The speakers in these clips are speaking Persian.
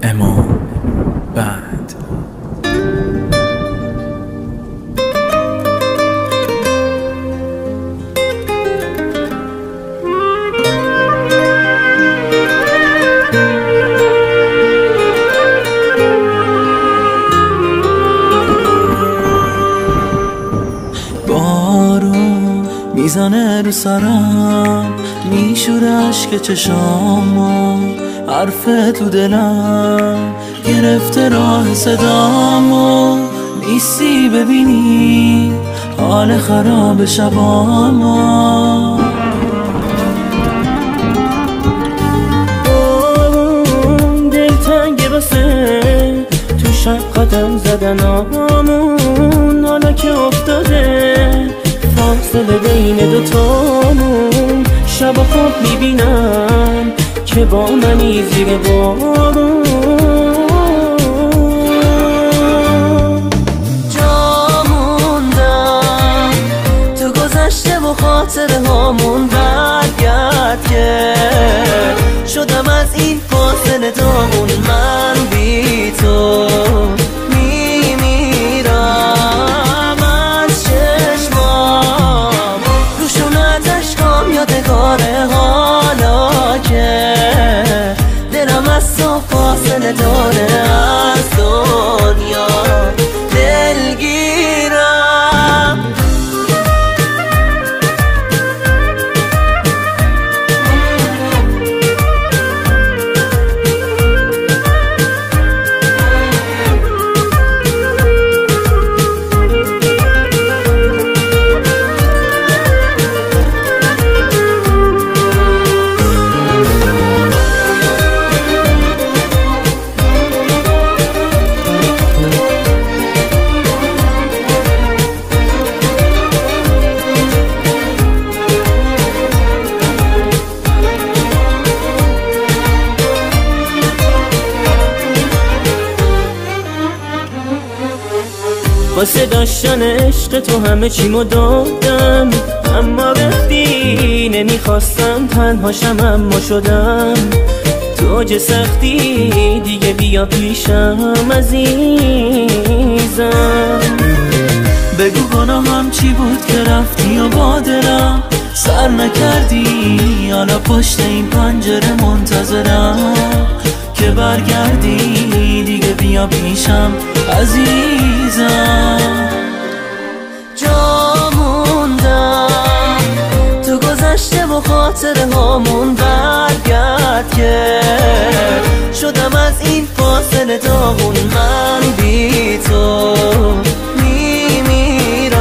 امام بعد بارون میزنه رو سرم، میشوره عشق چشامو، حرف تو دلم گرفته راه صدامو، نیستی ببینی حال خراب شبامو. دلتنگه واسه تو شب قدم زدنامون، حالا که افتاده فاصله بین دوتامون، شب خواب میبینم که با منی زیر بارون، جا موندم تو گذشته و خاطره هامون، برگرد که شدم از این فاصله دامون، من بی تو میمیرم از چشمام، روشونت عشقام یادگاره، حالا که دلم از تو فاصله داره، از دنیا دلگیرم. واسه داشتن عشق تو همه چیمو دادم، اما رفتی نمیخواستم تنهاشم، اما شدم تو اوج سختی، دیگه بیا پیشم عزیزم. بگو گناهم چی بود که رفتی و با دلم سر نکردی، حالا پشت این پنجره منتظرم که برگردی، دیگه بیا پیشم عزیزم. جا موندم تو گذشته و خاطره هامون، برگرد که شدم از این فاصله داغون، من بی تو میمیرم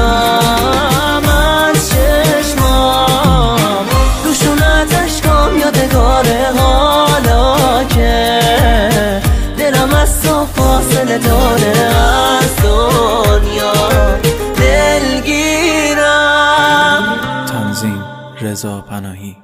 از چشمام، روشونت عشقام یادگاره، حالا که دلم از تو فاصله داره، از دنیا دلگیرم. تنظیم رضا پناهی.